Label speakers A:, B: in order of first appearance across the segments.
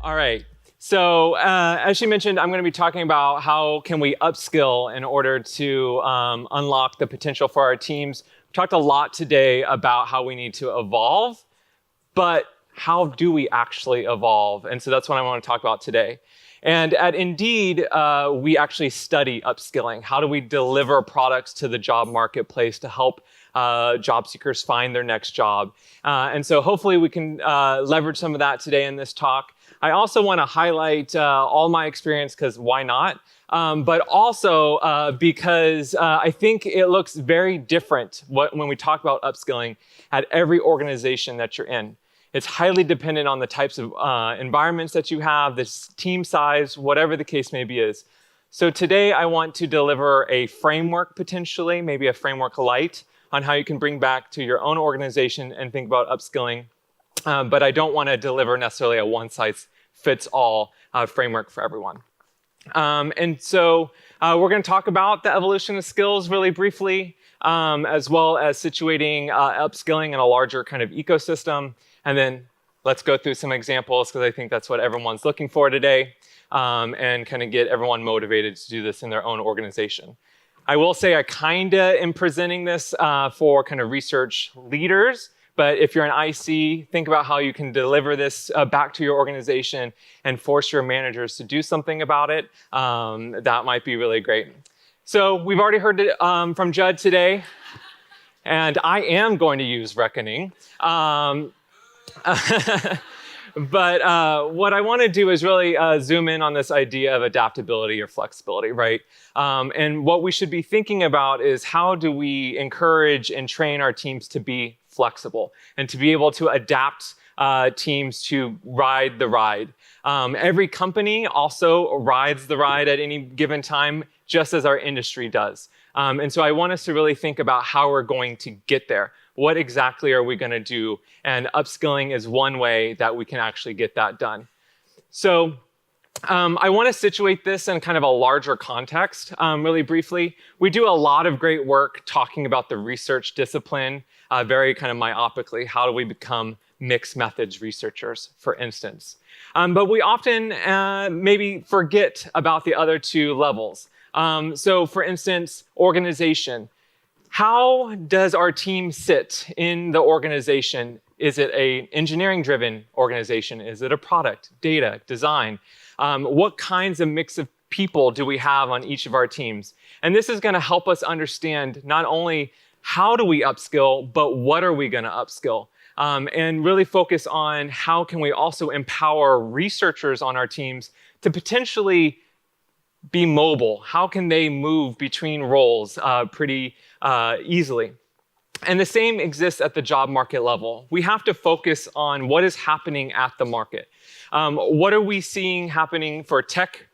A: All right. So as she mentioned, I'm going to be talking about how can we upskill in order to unlock the potential for our teams. We talked a lot today about how we need to evolve, but how do we actually evolve? And so that's what I want to talk about today. And at Indeed, we actually study upskilling. How do we deliver products to the job marketplace to help job seekers find their next job? And so hopefully we can leverage some of that today in this talk. I also want to highlight all my experience, because why not? But also because I think it looks very different when we talk about upskilling at every organization that you're in. It's highly dependent on the types of environments that you have, the team size, whatever the case may be is. So today I want to deliver a framework potentially, maybe a framework light, on how you can bring back to your own organization and think about upskilling. But I don't want to deliver necessarily a one-size-fits-all framework for everyone. And so we're going to talk about the evolution of skills really briefly, as well as situating upskilling in a larger kind of ecosystem. And then let's go through some examples, because I think that's what everyone's looking for today, and kind of get everyone motivated to do this in their own organization. I will say I kind of am presenting this for kind of research leaders. But if you're an IC, think about how you can deliver this back to your organization and force your managers to do something about it. That might be really great. So we've already heard it, from Judd today, and I am going to use reckoning. But what I want to do is really zoom in on this idea of adaptability or flexibility, right? And what we should be thinking about is how do we encourage and train our teams to be flexible and to be able to adapt teams to ride the ride. Every company also rides the ride at any given time, just as our industry does. And so I want us to really think about how we're going to get there. What exactly are we going to do? And upskilling is one way that we can actually get that done. So I want to situate this in kind of a larger context really briefly. We do a lot of great work talking about the research discipline, very kind of myopically. How do we become mixed methods researchers, for instance? But we often maybe forget about the other two levels. So for instance, organization. How does our team sit in the organization? Is it an engineering-driven organization? Is it a product, data, design? What kinds of mix of people do we have on each of our teams? And this is going to help us understand not only how do we upskill, but what are we going to upskill? And really focus on how can we also empower researchers on our teams to potentially be mobile. How can they move between roles pretty easily? And the same exists at the job market level. We have to focus on what is happening at the market. What are we seeing happening for tech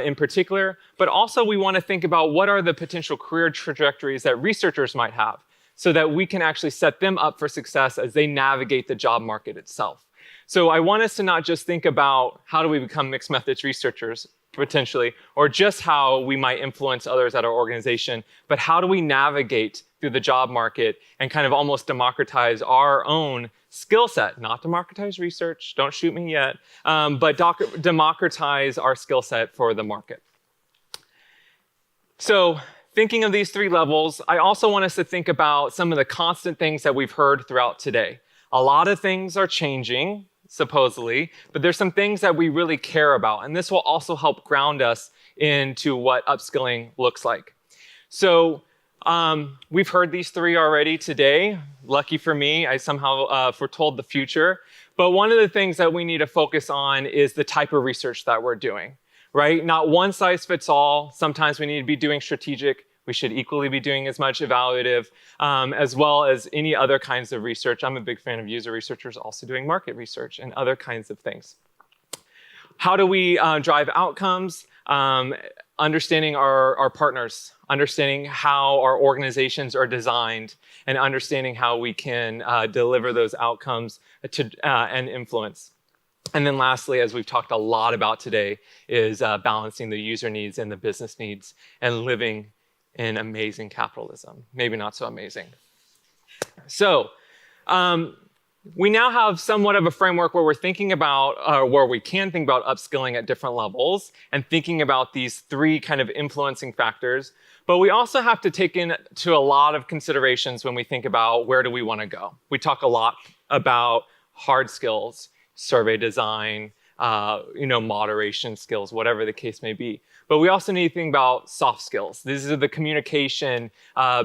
A: in particular? But also we want to think about what are the potential career trajectories that researchers might have so that we can actually set them up for success as they navigate the job market itself. So I want us to not just think about how do we become mixed methods researchers, potentially, or just how we might influence others at our organization, but how do we navigate through the job market and kind of almost democratize our own skill set, not democratize research, don't shoot me yet, but democratize our skill set for the market. So thinking of these three levels, I also want us to think about some of the constant things that we've heard throughout today. A lot of things are changing, supposedly, but there's some things that we really care about. And this will also help ground us into what upskilling looks like. So we've heard these three already today. Lucky for me, I somehow foretold the future. But one of the things that we need to focus on is the type of research that we're doing, right? Not one size fits all. Sometimes we need to be doing strategic. We should equally be doing as much evaluative, as well as any other kinds of research. I'm a big fan of user researchers also doing market research and other kinds of things. How do we drive outcomes? Understanding our partners, understanding how our organizations are designed, and understanding how we can deliver those outcomes and influence. And then lastly, as we've talked a lot about today, is balancing the user needs and the business needs and living in amazing capitalism. Maybe not so amazing. So We now have somewhat of a framework where we're thinking about, where we can think about upskilling at different levels and thinking about these three kind of influencing factors. But we also have to take into a lot of considerations when we think about where do we want to go. We talk a lot about hard skills, survey design, moderation skills, whatever the case may be. But we also need to think about soft skills. These are the communication,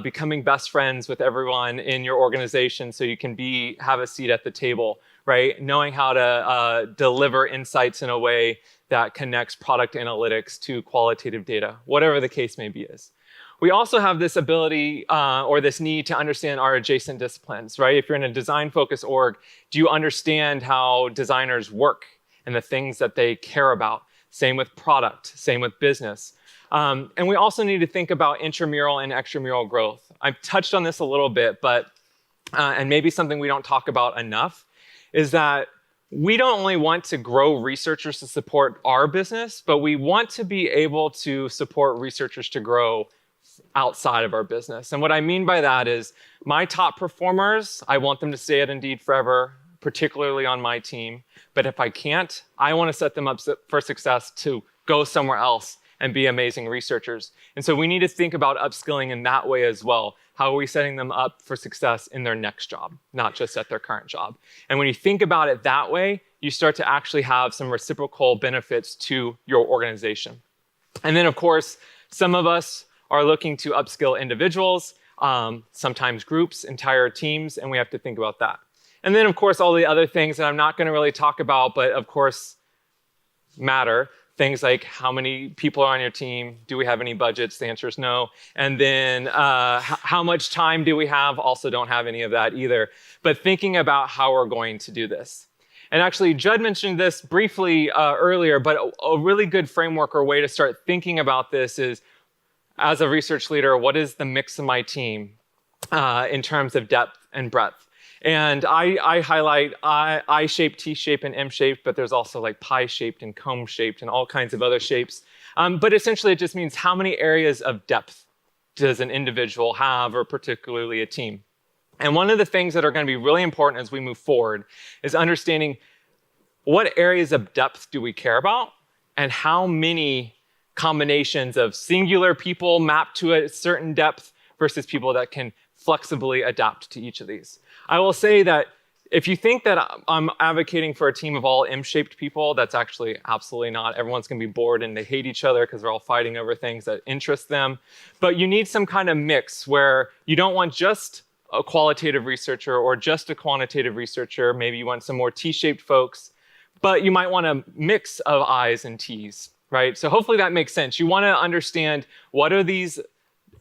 A: becoming best friends with everyone in your organization so you can have a seat at the table, right? Knowing how to deliver insights in a way that connects product analytics to qualitative data, whatever the case may be is. We also have this ability or this need to understand our adjacent disciplines, right? If you're in a design-focused org, do you understand how designers work and the things that they care about? Same with product, same with business. And we also need to think about intramural and extramural growth. I've touched on this a little bit, but, and maybe something we don't talk about enough, is that we don't only want to grow researchers to support our business, but we want to be able to support researchers to grow outside of our business. And what I mean by that is my top performers, I want them to stay at Indeed forever, particularly on my team. But if I can't, I want to set them up for success to go somewhere else and be amazing researchers. And so we need to think about upskilling in that way as well. How are we setting them up for success in their next job, not just at their current job? And when you think about it that way, you start to actually have some reciprocal benefits to your organization. And then, of course, some of us are looking to upskill individuals, sometimes groups, entire teams, and we have to think about that. And then, of course, all the other things that I'm not going to really talk about, but of course matter. Things like how many people are on your team? Do we have any budgets? The answer is no. And then how much time do we have? Also don't have any of that either. But thinking about how we're going to do this. And actually, Judd mentioned this briefly earlier, but a really good framework or way to start thinking about this is, as a research leader, what is the mix of my team in terms of depth and breadth? And I highlight I-shaped, T-shaped, and M-shaped, but there's also like pie-shaped and comb-shaped and all kinds of other shapes. But essentially, it just means how many areas of depth does an individual have, or particularly a team. And one of the things that are going to be really important as we move forward is understanding what areas of depth do we care about and how many combinations of singular people mapped to a certain depth versus people that can flexibly adapt to each of these. I will say that if you think that I'm advocating for a team of all M-shaped people, that's actually absolutely not. Everyone's going to be bored and they hate each other because they're all fighting over things that interest them. But you need some kind of mix where you don't want just a qualitative researcher or just a quantitative researcher. Maybe you want some more T-shaped folks, but you might want a mix of I's and T's. Right? So hopefully that makes sense. You want to understand what are these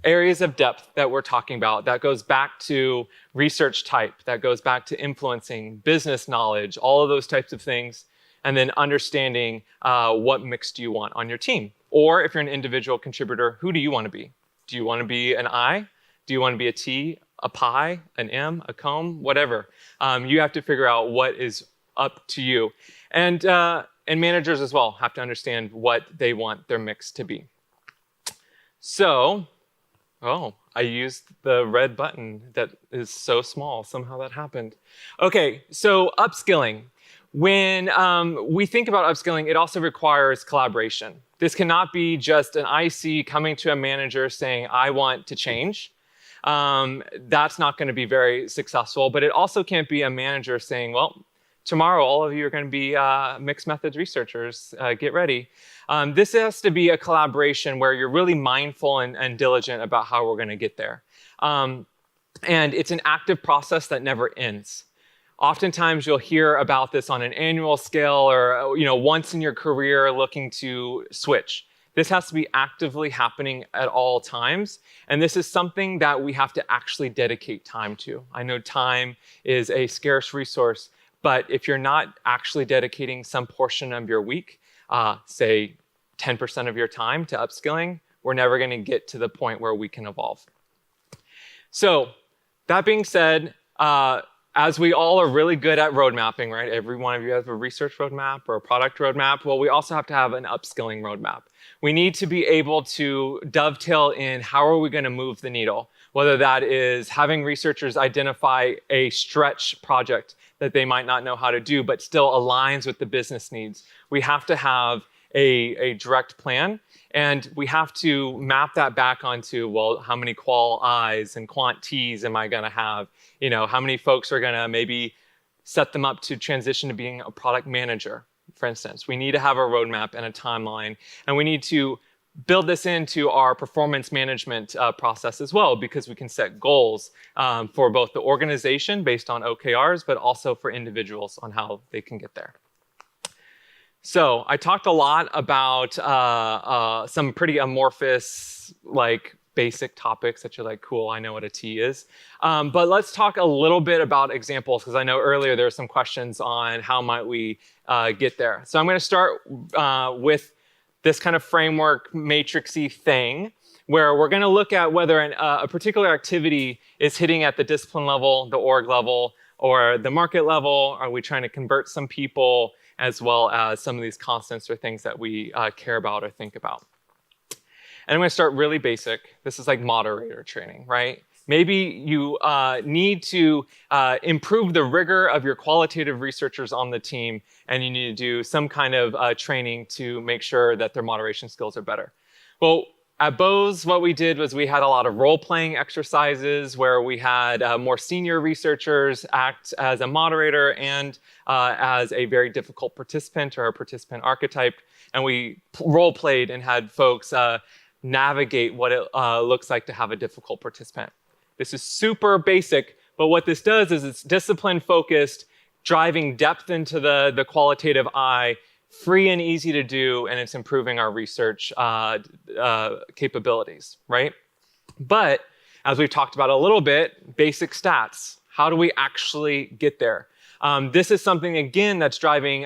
A: areas of depth that we're talking about. That goes back to research type, that goes back to influencing, business knowledge, all of those types of things, and then understanding what mix do you want on your team. Or if you're an individual contributor, who do you want to be? Do you want to be an I? Do you want to be a T, a pie, an M, a comb, whatever? You have to figure out what is up to you. And managers as well have to understand what they want their mix to be. So, I used the red button that is so small. Somehow that happened. Okay, so upskilling. When we think about upskilling, it also requires collaboration. This cannot be just an IC coming to a manager saying, I want to change. That's not going to be very successful, but it also can't be a manager saying, well, tomorrow, all of you are going to be mixed methods researchers. Get ready. This has to be a collaboration where you're really mindful and diligent about how we're going to get there. And it's an active process that never ends. Oftentimes, you'll hear about this on an annual scale or once in your career looking to switch. This has to be actively happening at all times. And this is something that we have to actually dedicate time to. I know time is a scarce resource. But if you're not actually dedicating some portion of your week, say 10% of your time to upskilling, we're never going to get to the point where we can evolve. So that being said, as we all are really good at road mapping, right? Every one of you has a research roadmap or a product roadmap. Well, we also have to have an upskilling roadmap. We need to be able to dovetail in how are we going to move the needle. whether that is having researchers identify a stretch project that they might not know how to do, but still aligns with the business needs. We have to have a direct plan, and we have to map that back onto, well, how many qual I's and quant T's am I going to have? How many folks are going to maybe set them up to transition to being a product manager, for instance. We need to have a roadmap and a timeline, and we need to build this into our performance management process as well, because we can set goals for both the organization based on OKRs, but also for individuals on how they can get there. So I talked a lot about some pretty amorphous, basic topics that you're like, cool, I know what a T is. But let's talk a little bit about examples, because I know earlier there were some questions on how might we get there. So I'm going to start with this kind of framework matrixy thing, where we're going to look at whether a particular activity is hitting at the discipline level, the org level, or the market level. Are we trying to convert some people, as well as some of these constants or things that we care about or think about. And I'm going to start really basic. This is like moderator training, right? Maybe you need to improve the rigor of your qualitative researchers on the team, and you need to do some kind of training to make sure that their moderation skills are better. Well, at Bose, what we did was we had a lot of role-playing exercises where we had more senior researchers act as a moderator and as a very difficult participant or a participant archetype. And we role-played and had folks navigate what it looks like to have a difficult participant. This is super basic, but what this does is it's discipline-focused, driving depth into the qualitative eye, free and easy to do, and it's improving our research capabilities, right? But as we've talked about a little bit, basic stats. How do we actually get there? This is something, again, that's driving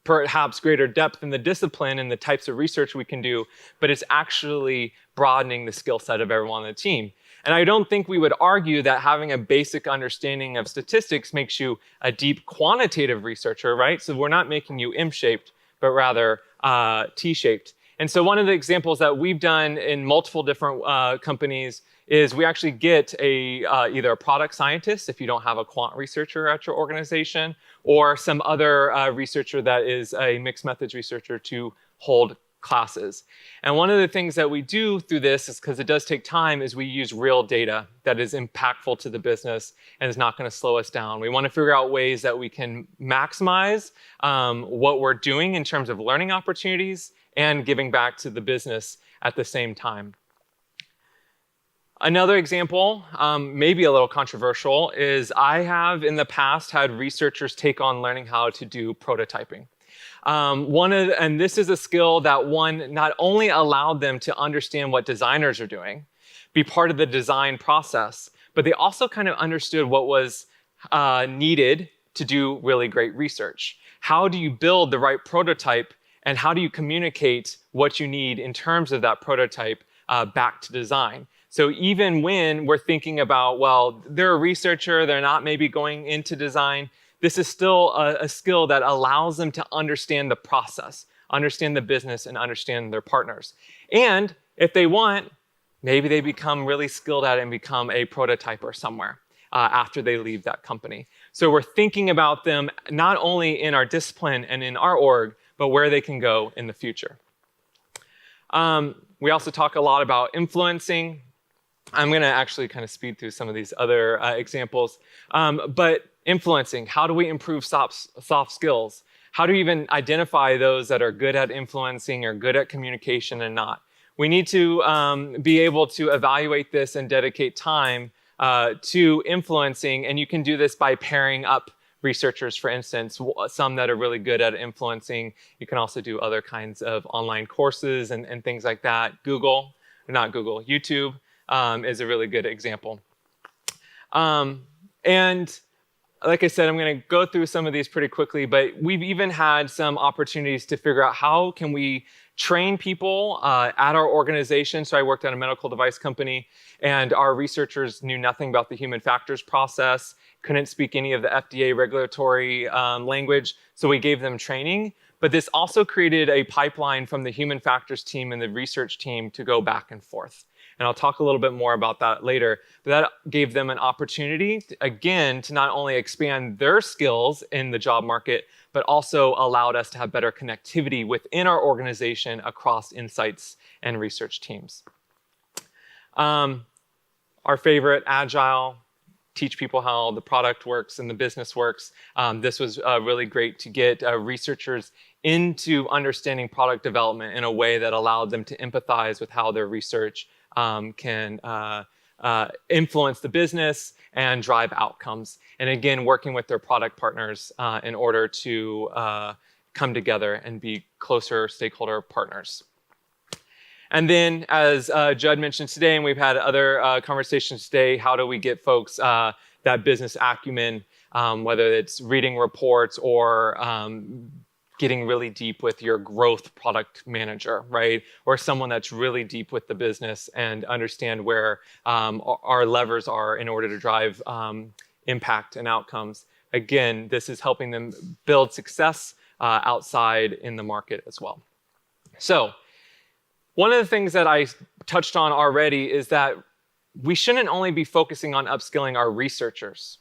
A: perhaps greater depth in the discipline and the types of research we can do, but it's actually broadening the skill set of everyone on the team. And I don't think we would argue that having a basic understanding of statistics makes you a deep quantitative researcher, right? So we're not making you M-shaped, but rather T-shaped. And so one of the examples that we've done in multiple different companies is we actually get either a product scientist, if you don't have a quant researcher at your organization, or some other researcher that is a mixed methods researcher to hold classes. And one of the things that we do through this is, because it does take time, is we use real data that is impactful to the business and is not going to slow us down. We want to figure out ways that we can maximize what we're doing in terms of learning opportunities and giving back to the business at the same time. Another example, maybe a little controversial, is I have in the past had researchers take on learning how to do prototyping. And this is a skill that not only allowed them to understand what designers are doing, be part of the design process, but they also kind of understood what was needed to do really great research. How do you build the right prototype, and how do you communicate what you need in terms of that prototype back to design? So even when we're thinking about, well, they're a researcher, they're not maybe going into design, this is still a skill that allows them to understand the process, understand the business, and understand their partners. And if they want, maybe they become really skilled at it and become a prototyper somewhere after they leave that company. So we're thinking about them not only in our discipline and in our org, but where they can go in the future. We also talk a lot about influencing. I'm going to actually kind of speed through some of these other examples. But influencing, how do we improve soft skills? How do we even identify those that are good at influencing or good at communication and not? We need to be able to evaluate this and dedicate time to influencing, and you can do this by pairing up researchers, for instance, some that are really good at influencing. You can also do other kinds of online courses and things like that. YouTube is a really good example. And like I said, I'm going to go through some of these pretty quickly, but we've even had some opportunities to figure out how can we train people at our organization. So I worked at a medical device company, and our researchers knew nothing about the human factors process, couldn't speak any of the FDA regulatory language, so we gave them training. But this also created a pipeline from the human factors team and the research team to go back and forth. And I'll talk a little bit more about that later. But that gave them an opportunity, again, to not only expand their skills in the job market, but also allowed us to have better connectivity within our organization across insights and research teams. Our favorite, Agile, teach people how the product works and the business works. This was really great to get researchers into understanding product development in a way that allowed them to empathize with how their research can influence the business and drive outcomes. And again, working with their product partners in order to come together and be closer stakeholder partners. And then, as Judd mentioned today, and we've had other conversations today, how do we get folks that business acumen, whether it's reading reports or getting really deep with your growth product manager, right? Or someone that's really deep with the business and understand where our levers are in order to drive impact and outcomes. Again, this is helping them build success outside in the market as well. So, one of the things that I touched on already is that we shouldn't only be focusing on upskilling our researchers.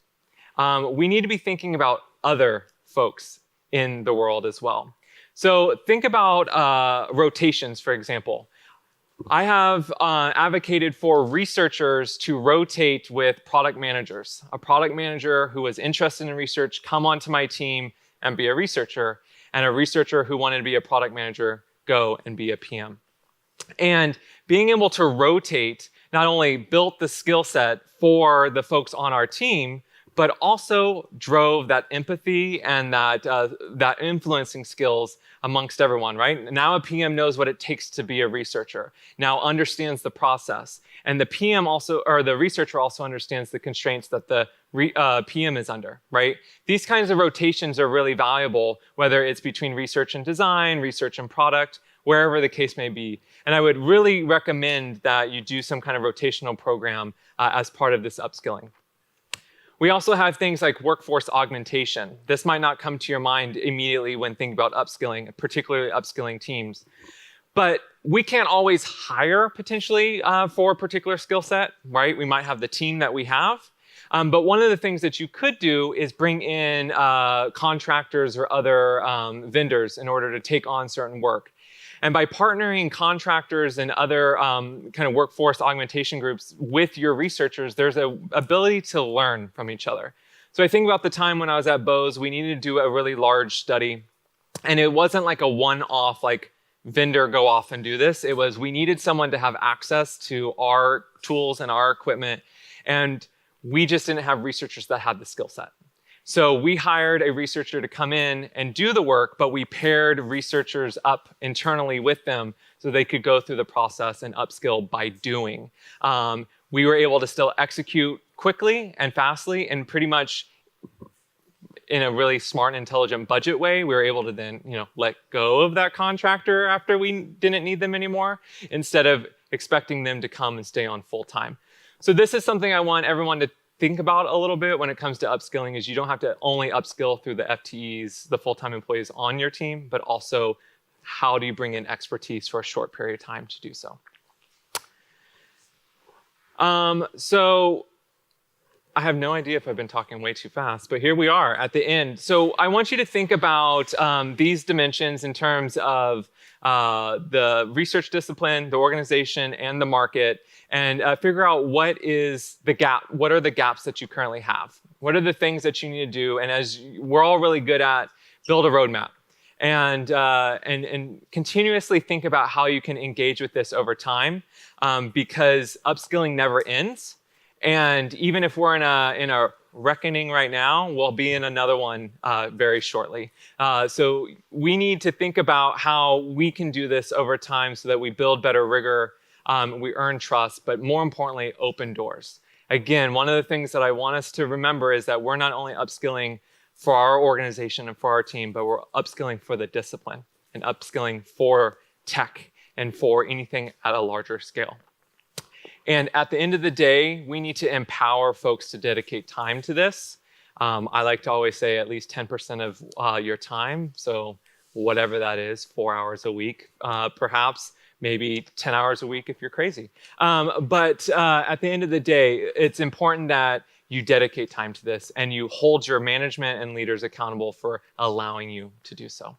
A: We need to be thinking about other folks in the world as well. So think about rotations, for example. I have advocated for researchers to rotate with product managers. A product manager who was interested in research come onto my team and be a researcher, and a researcher who wanted to be a product manager go and be a PM. And being able to rotate not only built the skill set for the folks on our team, but also drove that empathy and that influencing skills amongst everyone, right? Now a PM knows what it takes to be a researcher, now understands the process. And the PM also, or the researcher also understands the constraints that the PM is under, right? These kinds of rotations are really valuable, whether it's between research and design, research and product, wherever the case may be. And I would really recommend that you do some kind of rotational program as part of this upskilling. We also have things like workforce augmentation. This might not come to your mind immediately when thinking about upskilling, particularly upskilling teams. But we can't always hire potentially for a particular skill set, right? We might have the team that we have. But one of the things that you could do is bring in contractors or other vendors in order to take on certain work. And by partnering contractors and other kind of workforce augmentation groups with your researchers, there's an ability to learn from each other. So I think about the time when I was at Bose, we needed to do a really large study. And it wasn't like a one-off, like vendor go off and do this. It was we needed someone to have access to our tools and our equipment. And we just didn't have researchers that had the skill set. So we hired a researcher to come in and do the work, but we paired researchers up internally with them so they could go through the process and upskill by doing. We were able to still execute quickly and fastly and pretty much in a really smart and intelligent budget way. We were able to then, let go of that contractor after we didn't need them anymore, instead of expecting them to come and stay on full time. So this is something I want everyone to think about a little bit when it comes to upskilling, is you don't have to only upskill through the FTEs, the full-time employees on your team, but also how do you bring in expertise for a short period of time to do so. So I have no idea if I've been talking way too fast, but here we are at the end. So I want you to think about these dimensions in terms of the research discipline, the organization, and the market, and figure out what is the gap, what are the gaps that you currently have? What are the things that you need to do? And as we're all really good at, build a roadmap and continuously think about how you can engage with this over time, because upskilling never ends. And even if we're in a reckoning right now, we'll be in another one very shortly. So we need to think about how we can do this over time so that we build better rigor, we earn trust, but more importantly, open doors. Again, one of the things that I want us to remember is that we're not only upskilling for our organization and for our team, but we're upskilling for the discipline and upskilling for tech and for anything at a larger scale. And at the end of the day, we need to empower folks to dedicate time to this. I like to always say at least 10% of your time. So whatever that is, 4 hours a week, perhaps, maybe 10 hours a week if you're crazy. But at the end of the day, it's important that you dedicate time to this and you hold your management and leaders accountable for allowing you to do so.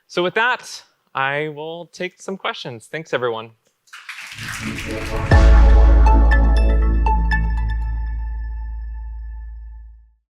A: So with that, I will take some questions. Thanks, everyone.